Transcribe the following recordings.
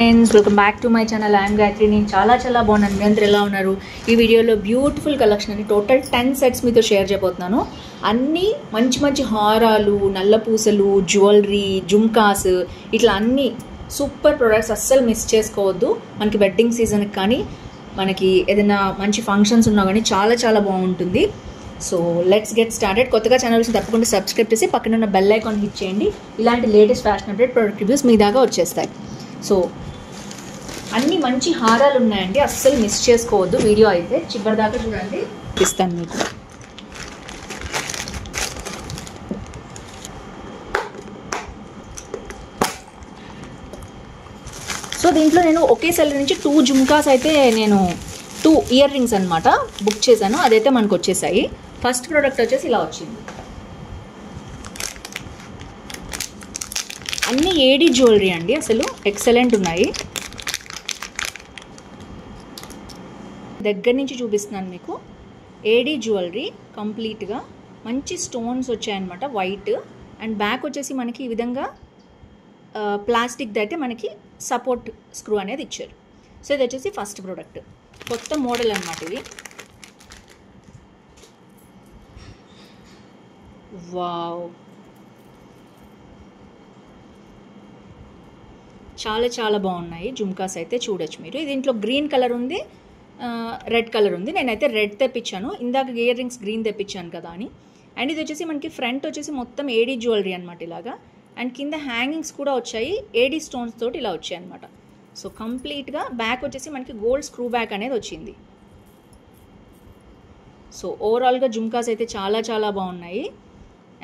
Friends, welcome back to my channel. I'm Gayatri. నేను చాలా బాగున్నాను. మీ అందరూ ఎలా ఉన్నారు? ఈ వీడియోలో బ్యూటిఫుల్ కలెక్షన్ అని టోటల్ 10 సెట్స్ మీతో షేర్ చేయబోతున్నాను. అన్నీ మంచి హారాలు, నల్ల పూసలు, జ్యువెలరీ, జుమ్కాస్, ఇట్లా అన్నీ సూపర్ ప్రొడక్ట్స్. అస్సలు మిస్ చేసుకోవద్దు. మనకి వెడ్డింగ్ సీజన్కి కానీ మనకి ఏదైనా మంచి ఫంక్షన్స్ ఉన్నా కానీ చాలా బాగుంటుంది. So let's get started. కొత్తగా ఛానల్స్ తప్పకుండా సబ్స్క్రైబ్ చేసి పక్కన ఉన్న బెల్ ఐకాన్ హిట్ చేయండి. ఇలాంటి latest fashion update product reviews మీ దాకా వచ్చేస్తాయి. సో అన్ని మంచి హారాలు ఉన్నాయండి, అస్సలు మిస్ చేసుకోవద్దు. వీడియో అయితే చివరి దాకా చూడండి, ఇస్తాను మీకు. సో దీంట్లో నేను ఒకే సెల్ నుంచి 2 జుమ్కాస్ అయితే నేను 2 ఇయర్ రింగ్స్ అనమాట బుక్ చేశాను. అదైతే మనకు వచ్చేసాయి. ఫస్ట్ ప్రోడక్ట్ వచ్చేసి ఇలా వచ్చింది. అన్ని ఏడీ జ్యువెలరీ అండి, అసలు ఎక్సలెంట్ ఉన్నాయి. దగ్గర నుంచి చూపిస్తున్నాను మీకు. ఏడీ జ్యువెలరీ కంప్లీట్గా మంచి స్టోన్స్ వచ్చాయన్నమాట, వైట్. అండ్ బ్యాక్ వచ్చేసి మనకి ఈ విధంగా ప్లాస్టిక్ది అయితే మనకి సపోర్ట్ స్క్రూ అనేది ఇచ్చారు. సో ఇది వచ్చేసి ఫస్ట్ ప్రోడక్ట్, కొత్త మోడల్ అన్నమాట ఇది. వావ్, చాలా బాగున్నాయి జుమ్కాస్ అయితే. చూడొచ్చు మీరు. దీంట్లో గ్రీన్ కలర్ ఉంది, రెడ్ కలర్ ఉంది. నేనైతే రెడ్ తెప్పించాను, ఇందాక ఇయర్ రింగ్స్ గ్రీన్ తెప్పించాను కదా అని. అండ్ ఇది వచ్చేసి మనకి ఫ్రంట్ వచ్చేసి మొత్తం ఏడీ జ్యువెలరీ అనమాట ఇలాగా. అండ్ కింద హ్యాంగింగ్స్ కూడా వచ్చాయి, ఏడీ స్టోన్స్ తోటి ఇలా వచ్చాయి అనమాట. సో కంప్లీట్గా బ్యాక్ వచ్చేసి మనకి గోల్డ్ స్క్రూ బ్యాక్ అనేది వచ్చింది. సో ఓవరాల్గా జుమ్కాస్ అయితే చాలా బాగున్నాయి.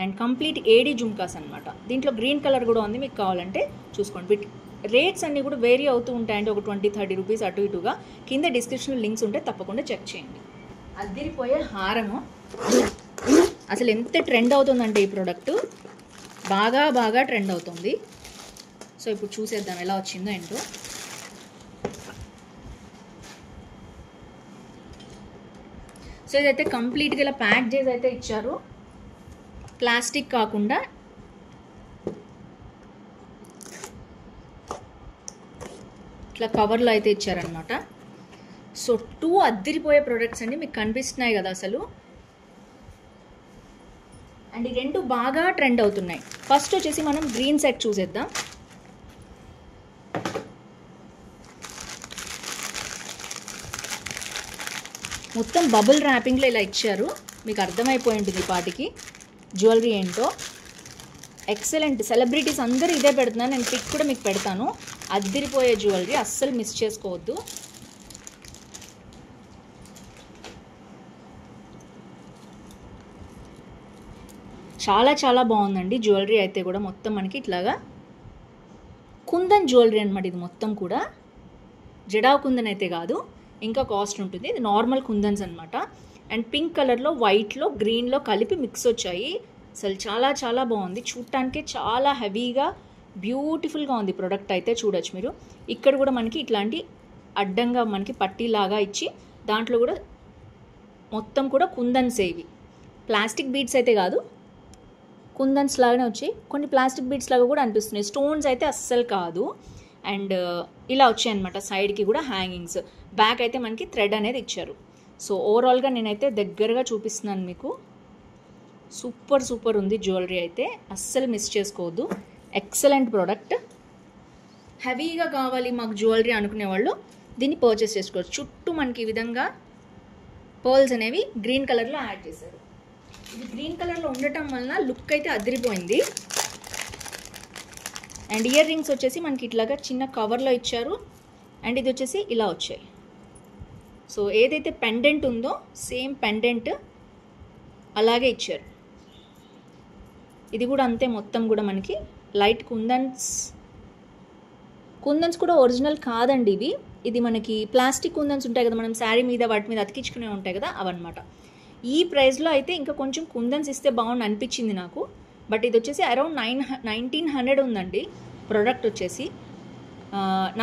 అండ్ కంప్లీట్ ఏడీ జుమ్కాస్ అనమాట. దీంట్లో గ్రీన్ కలర్ కూడా ఉంది, మీకు కావాలంటే చూసుకోండి. రేట్స్ అన్నీ కూడా వేరీ అవుతూ ఉంటాయండి, ఒక 20-30 రూపీస్ అటు ఇటుగా. కింద డిస్క్రిప్షన్లో లింక్స్ ఉంటే తప్పకుండా చెక్ చేయండి. అదిరిపోయే హారము, అసలు ఎంత ట్రెండ్ అవుతుందంటే ఈ ప్రోడక్ట్ బాగా ట్రెండ్ అవుతుంది. సో ఇప్పుడు చూసేద్దాం ఎలా వచ్చిందో ఏంటో. సో ఇదైతే కంప్లీట్గా ఇలా ప్యాక్ చేసి అయితే ఇచ్చారు, ప్లాస్టిక్ కాకుండా. ఇట్లా కవర్లో అయితే ఇచ్చారనమాట. సో 2 అద్దిరిపోయే ప్రొడక్ట్స్ అండి, మీకు కనిపిస్తున్నాయి కదా అసలు. అండ్ ఈ 2 బాగా ట్రెండ్ అవుతున్నాయి. ఫస్ట్ వచ్చేసి మనం గ్రీన్ సెట్ చూసేద్దాం. మొత్తం బబుల్ ర్యాపింగ్లో ఇలా ఇచ్చారు, మీకు అర్థమైపోయి ఉంటుంది పాటికి జ్యువెలరీ ఏంటో. ఎక్సలెంట్. సెలబ్రిటీస్ అందరూ ఇదే పెడుతున్నాను, నేను పిక్ కూడా మీకు పెడతాను. అద్దిరిపోయే జ్యువెలరీ, అస్సలు మిస్ చేసుకోవద్దు. చాలా బాగుందండి జ్యువెలరీ అయితే కూడా. మొత్తం మనకి ఇట్లాగా కుందన్ జ్యువెలరీ అనమాట ఇది మొత్తం కూడా. జడా కుందన్ అయితే కాదు, ఇంకా కాస్ట్ ఉంటుంది. ఇది నార్మల్ కుందన్స్ అనమాట. అండ్ పింక్ కలర్లో, వైట్లో, గ్రీన్లో కలిపి మిక్స్ వచ్చాయి. అసలు చాలా బాగుంది. చూడటానికి చాలా హెవీగా బ్యూటిఫుల్గా ఉంది ప్రోడక్ట్ అయితే. చూడొచ్చు మీరు. ఇక్కడ కూడా మనకి ఇట్లాంటి అడ్డంగా మనకి పట్టీలాగా ఇచ్చి దాంట్లో కూడా మొత్తం కూడా కుందన్స్. ఇవి ప్లాస్టిక్ బీడ్స్ అయితే కాదు, కుందన్స్ లాగానే వచ్చాయి. కొన్ని ప్లాస్టిక్ బీడ్స్ లాగా కూడా అనిపిస్తున్నాయి, స్టోన్స్ అయితే అస్సలు కాదు. అండ్ ఇలా వచ్చాయి అనమాట సైడ్కి కూడా హ్యాంగింగ్స్. బ్యాక్ అయితే మనకి థ్రెడ్ అనేది ఇచ్చారు. సో ఓవరాల్గా నేనైతే దగ్గరగా చూపిస్తున్నాను మీకు. సూపర్ ఉంది జ్యువెలరీ అయితే, అస్సలు మిస్ చేసుకోవద్దు. Excellent product. హెవీగా కావాలి మాకు జ్యువెలరీ అనుకునే వాళ్ళు దీన్ని పర్చేస్ చేసుకోవచ్చు. చుట్టూ మనకి ఈ విధంగా పర్ల్స్ అనేవి గ్రీన్ కలర్లో యాడ్ చేశారు. ఇది గ్రీన్ కలర్లో ఉండటం వలన లుక్ అయితే అదిరిపోయింది. అండ్ ఇయర్ రింగ్స్ వచ్చేసి మనకి ఇట్లాగా చిన్న కవర్లో ఇచ్చారు. అండ్ ఇది వచ్చేసి ఇలా వచ్చాయి. సో ఏదైతే పెండెంట్ ఉందో సేమ్ పెండెంట్ అలాగే ఇచ్చారు. ఇది కూడా అంతే, మొత్తం కూడా మనకి లైట్ కుందన్స్ కూడా ఒరిజినల్ కాదండి ఇవి. ఇది మనకి ప్లాస్టిక్ కుందన్స్ ఉంటాయి కదా, మనం శారీ మీద వాటి మీద అతికించుకునే ఉంటాయి కదా, అవన్నమాట. ఈ ప్రైస్లో అయితే ఇంకా కొంచెం కుందన్స్ ఇస్తే బాగుంది అనిపించింది నాకు. బట్ ఇది వచ్చేసి అరౌండ్ 1900 ఉందండి ప్రోడక్ట్ వచ్చేసి.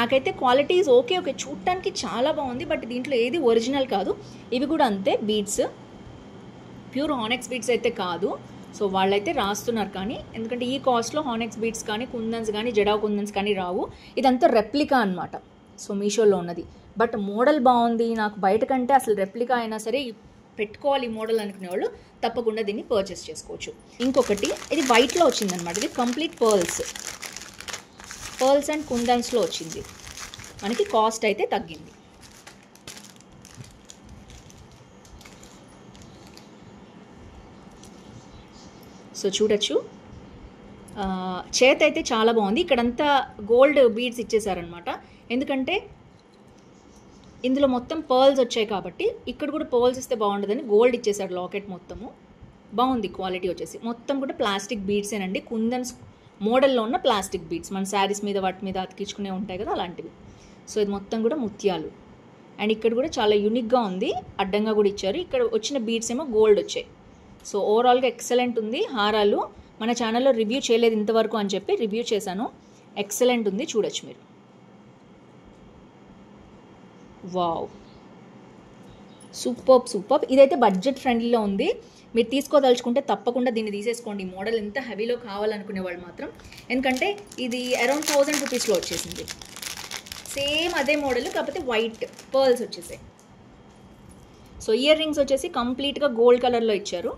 నాకైతే క్వాలిటీస్ ఓకే చూడటానికి చాలా బాగుంది. బట్ దీంట్లో ఏది ఒరిజినల్ కాదు. ఇవి కూడా అంతే, బీడ్స్ ప్యూర్ ఆనెక్స్ బీడ్స్ అయితే కాదు. సో వాళ్ళైతే రాస్తున్నారు, కానీ ఎందుకంటే ఈ కాస్ట్లో హానెక్స్ బీడ్స్ కానీ కుందన్స్ కానీ జడావ్ కుందన్స్ కానీ రావు. ఇదంతా రెప్లికా అనమాట. సో మీషోలో ఉన్నది. బట్ మోడల్ బాగుంది, నాకు బయట కంటే అసలు రెప్లికా అయినా సరే పెట్టుకోవాలి ఈ మోడల్ అనుకునే వాళ్ళు తప్పకుండా దీన్ని పర్చేస్ చేసుకోవచ్చు. ఇంకొకటి ఇది వైట్లో వచ్చిందనమాట. ఇది కంప్లీట్ పర్ల్స్ అండ్ కుందన్స్లో వచ్చింది. మనకి కాస్ట్ అయితే తగ్గింది. సో చూడొచ్చు, చేతి అయితే చాలా బాగుంది. ఇక్కడంతా గోల్డ్ బీడ్స్ ఇచ్చేసారనమాట. ఎందుకంటే ఇందులో మొత్తం పర్ల్స్ వచ్చాయి కాబట్టి ఇక్కడ కూడా పర్ల్స్ ఇస్తే బాగుంటుందని గోల్డ్ ఇచ్చేసారు. లాకెట్ మొత్తము బాగుంది. క్వాలిటీ వచ్చేసి మొత్తం కూడా ప్లాస్టిక్ బీడ్సేనండి. కుందన్స్ మోడల్లో ఉన్న ప్లాస్టిక్ బీడ్స్ మన శారీస్ మీద వాటి మీద అతికించుకునే ఉంటాయి కదా, అలాంటివి. సో ఇది మొత్తం కూడా ముత్యాలు. అండ్ ఇక్కడ కూడా చాలా యూనిక్గా ఉంది. అడ్డంగా కూడా ఇచ్చారు. ఇక్కడ వచ్చిన బీడ్స్ ఏమో గోల్డ్ వచ్చాయి. సో ఓవరాల్గా ఎక్సలెంట్ ఉంది. హారాలు మన ఛానల్లో రివ్యూ చేయలేదు ఇంతవరకు అని చెప్పి రివ్యూ చేశాను. ఎక్సలెంట్ ఉంది, చూడొచ్చు మీరు. Wow, super. ఇదైతే బడ్జెట్ ఫ్రెండ్లీలో ఉంది. మీరు తీసుకోదలుచుకుంటే తప్పకుండా దీన్ని తీసేసుకోండి. మోడల్ ఎంత హెవీలో కావాలనుకునే వాళ్ళు మాత్రం. ఎందుకంటే ఇది అరౌండ్ 1000 రూపీస్లో వచ్చేసింది. సేమ్ అదే మోడల్, కాకపోతే వైట్ పర్ల్స్ వచ్చేసాయి. సో ఇయర్ రింగ్స్ వచ్చేసి కంప్లీట్గా గోల్డ్ కలర్లో ఇచ్చారు,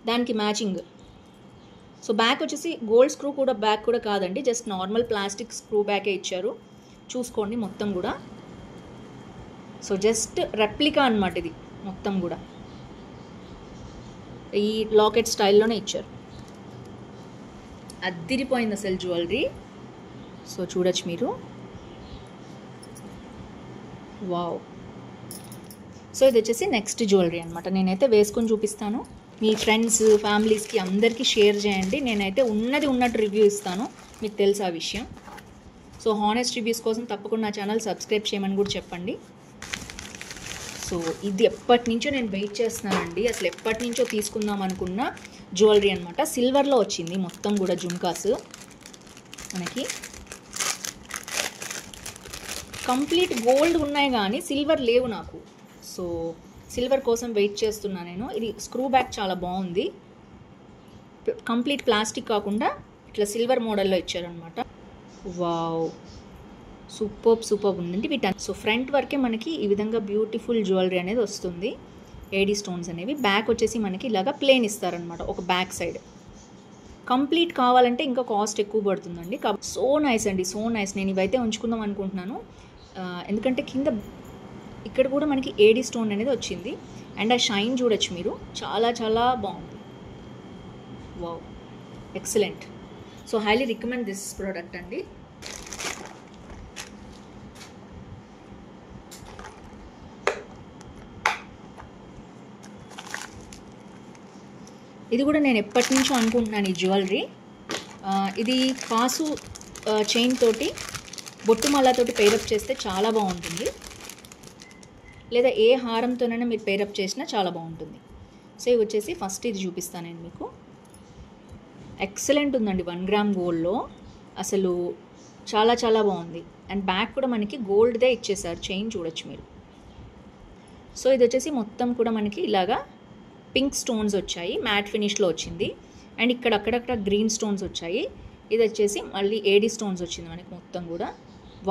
దానికి మ్యాచింగ్. సో బ్యాక్ వచ్చేసి గోల్డ్ స్క్రూ కూడా బ్యాక్ కూడా కాదండి, జస్ట్ నార్మల్ ప్లాస్టిక్ స్క్రూ బ్యాకే ఇచ్చారు. చూసుకోండి మొత్తం కూడా. సో జస్ట్ రెప్లికా అనమాట ఇది మొత్తం కూడా. ఈ లాకెట్ స్టైల్లోనే ఇచ్చారు. అద్దిరిపోయింది అసలు జ్యువెలరీ. సో చూడొచ్చు మీరు. వావ్. సో ఇది వచ్చేసి నెక్స్ట్ జ్యువెలరీ అనమాట. నేనైతే వేసుకొని చూపిస్తాను. మీ ఫ్రెండ్స్ ఫ్యామిలీస్కి అందరికీ షేర్ చేయండి. నేనైతే ఉన్నట్టు రివ్యూ ఇస్తాను, మీకు తెలుసు ఆ విషయం. సో హానెస్ట్ రివ్యూస్ కోసం తప్పకుండా నా ఛానల్ సబ్స్క్రైబ్ చేయమని కూడా చెప్పండి. సో ఇది ఎప్పటి నుంచో నేను వెయిట్ చేస్తున్నానండి. అసలు ఎప్పటి నుంచో తీసుకుందాం అనుకున్న జ్యువెలరీ అనమాట. సిల్వర్లో వచ్చింది మొత్తం కూడా జుమ్కాస్. మనకి కంప్లీట్ గోల్డ్ ఉన్నాయి కానీ సిల్వర్ లేవు నాకు. సో సిల్వర్ కోసం వెయిట్ చేస్తున్నా నేను. ఇది స్క్రూ బ్యాక్ చాలా బాగుంది. కంప్లీట్ ప్లాస్టిక్ కాకుండా ఇట్లా సిల్వర్ మోడల్లో ఇచ్చారనమాట. వావ్, సూపర్ ఉందండి వీటి. సో ఫ్రంట్ వరకే మనకి ఈ విధంగా బ్యూటిఫుల్ జ్యువెలరీ అనేది వస్తుంది. ఏడీ స్టోన్స్ అనేవి. బ్యాక్ వచ్చేసి మనకి ఇలాగా ప్లేన్ ఇస్తారనమాట ఒక బ్యాక్ సైడ్. కంప్లీట్ కావాలంటే ఇంకా కాస్ట్ ఎక్కువ పడుతుందండి. సో నైస్ అండి, సో నైస్. నేను ఇవైతే ఉంచుకుందాం అనుకుంటున్నాను. ఎందుకంటే కింద ఇక్కడ కూడా మనకి ఏడీ స్టోన్ అనేది వచ్చింది. అండ్ ఆ షైన్ చూడొచ్చు మీరు, చాలా బాగుంది. Wow, excellent. So highly recommend this product అండి. ఇది కూడా నేను ఎప్పటి నుంచో అనుకుంటున్నాను ఈ జ్యువెలరీ. ఇది కాసు చైన్ తోటి బొట్టుమాలతోటి పేరప్ చేస్తే చాలా బాగుంటుంది. లేదా ఏ హారంతోనైనా మీరు పేరప్ చేసినా చాలా బాగుంటుంది. సో ఇవి వచ్చేసి ఫస్ట్ ఇది చూపిస్తాను నేను మీకు. ఎక్సలెంట్ ఉందండి 1 గ్రామ్ గోల్డ్లో. అసలు చాలా బాగుంది. అండ్ బ్యాక్ కూడా మనకి గోల్డ్దే ఇచ్చేసారు. చైన్ చూడొచ్చు మీరు. సో ఇది వచ్చేసి మొత్తం కూడా మనకి ఇలాగా పింక్ స్టోన్స్ వచ్చాయి, మ్యాట్ ఫినిష్లో వచ్చింది. అండ్ ఇక్కడ అక్కడక్కడ గ్రీన్ స్టోన్స్ వచ్చాయి. ఇది వచ్చేసి మళ్ళీ ఏడీ స్టోన్స్ వచ్చింది మనకి మొత్తం కూడా.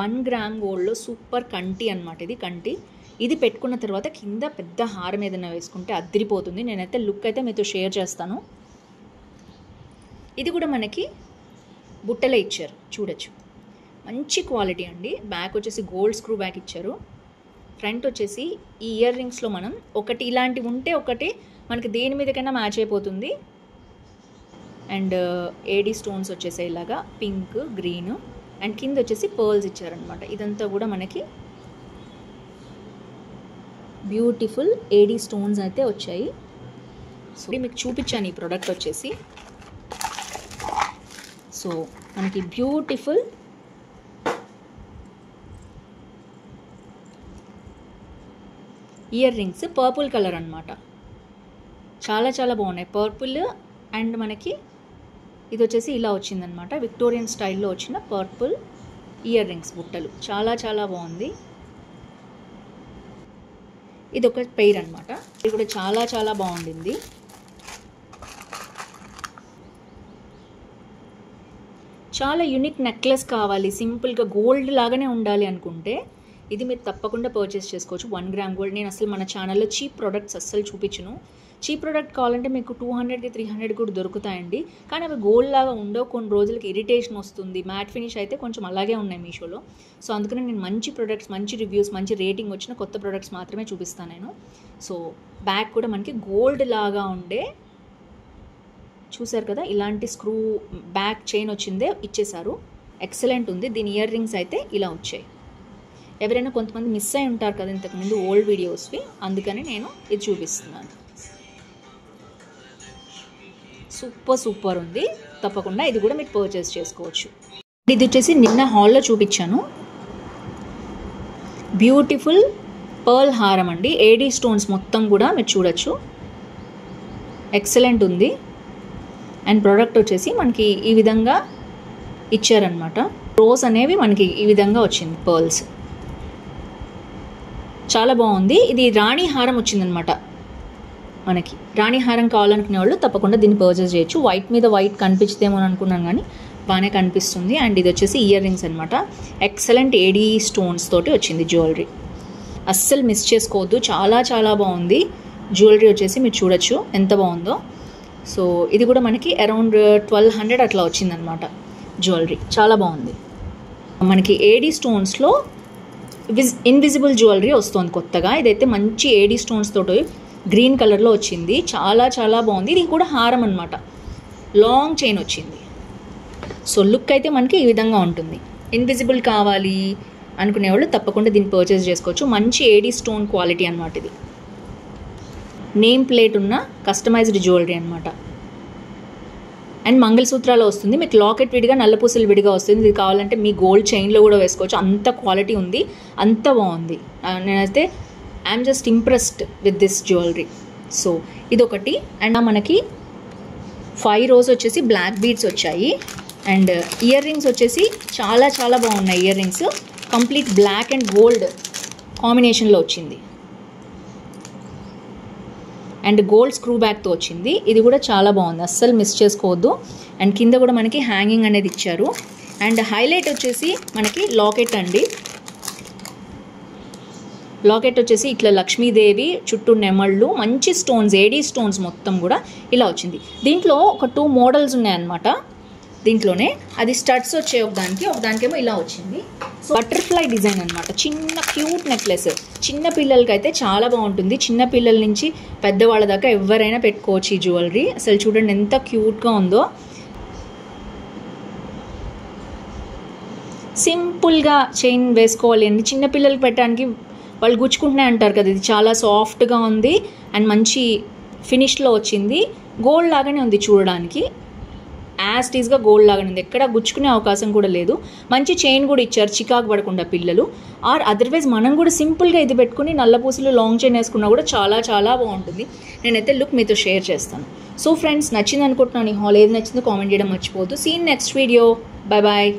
1 గ్రామ్ గోల్డ్లో సూపర్ కంటి అనమాట. ఇది కంటి. ఇది పెట్టుకున్న తర్వాత కింద పెద్ద హారం ఏదైనా వేసుకుంటే అద్దిరిపోతుంది. నేనైతే లుక్ అయితే మీతో షేర్ చేస్తాను. ఇది కూడా మనకి బుట్టలే ఇచ్చారు, చూడొచ్చు. మంచి క్వాలిటీ అండి. బ్యాక్ వచ్చేసి గోల్డ్ స్క్రూ బ్యాక్ ఇచ్చారు. ఫ్రంట్ వచ్చేసి ఈ ఇయర్ రింగ్స్లో మనం ఒకటి ఇలాంటివి ఉంటే ఒకటి మనకి దేని మీదకైనా మ్యాచ్ అయిపోతుంది. అండ్ ఏడీ స్టోన్స్ వచ్చేసాయి ఇలాగా పింక్, గ్రీన్. అండ్ కింద వచ్చేసి పర్ల్స్ ఇచ్చారనమాట. ఇదంతా కూడా మనకి బ్యూటిఫుల్ ఏడీ స్టోన్స్ అయితే వచ్చాయి. సో మీకు చూపించాను ఈ ప్రోడక్ట్ వచ్చేసి. సో మనకి beautiful ear rings purple colour అనమాట. చాలా బాగున్నాయి. పర్పుల్ అండ్ మనకి ఇది వచ్చేసి ఇలా వచ్చిందనమాట. విక్టోరియన్ స్టైల్లో వచ్చిన పర్పుల్ ఇయర్ రింగ్స్ బుట్టలు. చాలా బాగుంది. ఇది ఒక పెయిర్ అనమాట. ఇది కూడా చాలా బాగుండింది. చాలా యూనిక్ నెక్లెస్ కావాలి, సింపుల్గా గోల్డ్ లాగానే ఉండాలి అనుకుంటే ఇది మీరు తప్పకుండా పర్చేస్ చేసుకోవచ్చు. 1 గ్రామ్ గోల్డ్. నేను అసలు మన ఛానల్లో చీప్ ప్రొడక్ట్స్ అస్సలు చూపించను. చీప్ ప్రోడక్ట్ కావాలంటే మీకు 200కి 300 కూడా దొరుకుతాయండి. కానీ అవి గోల్డ్ లాగా ఉండవు, కొన్ని రోజులకి ఇరిటేషన్ వస్తుంది. మ్యాట్ ఫినిష్ అయితే కొంచెం అలాగే ఉన్నాయి మీషోలో. సో అందుకనే నేను మంచి ప్రొడక్ట్స్, మంచి రివ్యూస్, మంచి రేటింగ్ వచ్చిన కొత్త ప్రొడక్ట్స్ మాత్రమే చూపిస్తాను నేను. సో బ్యాక్ కూడా మనకి గోల్డ్ లాగా ఉండే, చూసారు కదా, ఇలాంటి స్క్రూ బ్యాక్ చైన్ వచ్చిందే ఇచ్చేసారు. ఎక్సలెంట్ ఉంది. దీని ఇయర్ రింగ్స్ అయితే ఇలా వచ్చాయి. ఎవరైనా కొంతమంది మిస్ అయి ఉంటారు కదా ఇంతకుముందు ఓల్డ్ వీడియోస్వి, అందుకని నేను ఇది చూపిస్తున్నాను. సూపర్ ఉంది. తప్పకుండా ఇది కూడా మీరు పర్చేస్ చేసుకోవచ్చు. ఇది వచ్చేసి నిన్న హాల్లో చూపించాను. బ్యూటిఫుల్ పర్ల్ హారం అండి. ఏడీ స్టోన్స్ మొత్తం కూడా మీరు చూడొచ్చు. ఎక్సలెంట్ ఉంది. అండ్ ప్రోడక్ట్ వచ్చేసి మనకి ఈ విధంగా ఇచ్చారనమాట. రోస్ అనేవి మనకి ఈ విధంగా వచ్చింది, పర్ల్స్. చాలా బాగుంది. ఇది రాణి హారం వచ్చిందనమాట. మనకి రాణి హారం కావాలనుకునే వాళ్ళు తప్పకుండా దీన్ని పర్చేస్ చేయొచ్చు. వైట్ మీద వైట్ కనిపించదేమో అని అనుకున్నాను, కానీ బాగానే కనిపిస్తుంది. అండ్ ఇది వచ్చేసి ఇయర్ రింగ్స్ అనమాట. ఎక్సలెంట్ ఏడీ స్టోన్స్ తోటి వచ్చింది జ్యువెలరీ. అస్సలు మిస్ చేసుకోవద్దు. చాలా బాగుంది జ్యువెలరీ వచ్చేసి. మీరు చూడొచ్చు ఎంత బాగుందో. సో ఇది కూడా మనకి అరౌండ్ 1200 అట్లా వచ్చిందనమాట జ్యువెలరీ. చాలా బాగుంది. మనకి ఏడీ స్టోన్స్లో ఇన్విజిబుల్ జ్యువెలరీ వస్తుంది కొత్తగా. ఇదైతే మంచి ఏడీ స్టోన్స్ తోటి గ్రీన్ కలర్లో వచ్చింది. చాలా బాగుంది. ఇది కూడా హారం అనమాట. లాంగ్ చైన్ వచ్చింది. సో లుక్ అయితే మనకి ఈ విధంగా ఉంటుంది. ఇన్విజిబుల్ కావాలి అనుకునే వాళ్ళు తప్పకుండా దీన్ని పర్చేస్ చేసుకోవచ్చు. మంచి ఏడీ స్టోన్ క్వాలిటీ అనమాట. ఇది నేమ్ ప్లేట్ ఉన్న కస్టమైజ్డ్ జ్యువెలరీ అనమాట. అండ్ మంగళసూత్రాలు వస్తుంది. మీకు లాకెట్ విడిగా, నల్లపూసలు విడిగా వస్తుంది. ఇది కావాలంటే మీ గోల్డ్ చైన్లో కూడా వేసుకోవచ్చు. అంత క్వాలిటీ ఉంది, అంత బాగుంది. నేనైతే I'm just impressed with this jewellery. So ఇదొకటి. అండ్ మనకి 5 రోజ్ వచ్చేసి బ్లాక్ బీడ్స్ వచ్చాయి. అండ్ ఇయర్ రింగ్స్ వచ్చేసి చాలా బాగున్నాయి. Earrings complete black and gold కాంబినేషన్లో వచ్చింది. అండ్ గోల్డ్ స్క్రూ బ్యాక్తో వచ్చింది. ఇది కూడా చాలా బాగుంది, అస్సలు మిస్ చేసుకోవద్దు. అండ్ కింద కూడా మనకి హ్యాంగింగ్ అనేది ఇచ్చారు. అండ్ హైలైట్ వచ్చేసి మనకి లాకెట్ అండి. లాకెట్ వచ్చేసి ఇట్లా లక్ష్మీదేవి చుట్టూ నెమళ్ళు, మంచి స్టోన్స్, ఏడీ స్టోన్స్ మొత్తం కూడా ఇలా వచ్చింది. దీంట్లో ఒక 2 మోడల్స్ ఉన్నాయన్నమాట. దీంట్లోనే అది స్టడ్స్ వచ్చాయి, ఒకదానికేమో ఇలా వచ్చింది. సో బటర్ఫ్లై డిజైన్ అనమాట. చిన్న క్యూట్ నెక్లెస్. చిన్న పిల్లలకైతే చాలా బాగుంటుంది. చిన్న పిల్లల నుంచి పెద్దవాళ్ళ దాకా ఎవరైనా పెట్టుకోవచ్చు ఈ జ్యువెలరీ. అసలు చూడండి ఎంత క్యూట్గా ఉందో. సింపుల్గా చైన్ వేసుకోవాలి అండి. చిన్నపిల్లలకి పెట్టడానికి వాళ్ళు గుచ్చుకుంటున్నాయి అంటారు కదా, ఇది చాలా సాఫ్ట్గా ఉంది అండ్ మంచి ఫినిష్లో వచ్చింది. గోల్డ్ లాగానే ఉంది చూడడానికి. యాజ్ టీజ్గా గోల్డ్ లాగానే ఉంది. ఎక్కడ గుచ్చుకునే అవకాశం కూడా లేదు. మంచి చైన్ కూడా ఇచ్చారు, చికాకు పడకుండా పిల్లలు. ఆర్ అదర్వైజ్ మనం కూడా సింపుల్గా ఇది పెట్టుకుని నల్లపూసలు లాంగ్ చైన్ వేసుకున్నా కూడా చాలా బాగుంటుంది. నేనైతే లుక్ మీతో షేర్ చేస్తాను. సో ఫ్రెండ్స్, నచ్చింది అనుకుంటున్నాను ఈ హాల్. ఏది నచ్చిందో కామెంట్ చేయడం మర్చిపోవద్దు. See in next video. Bye bye.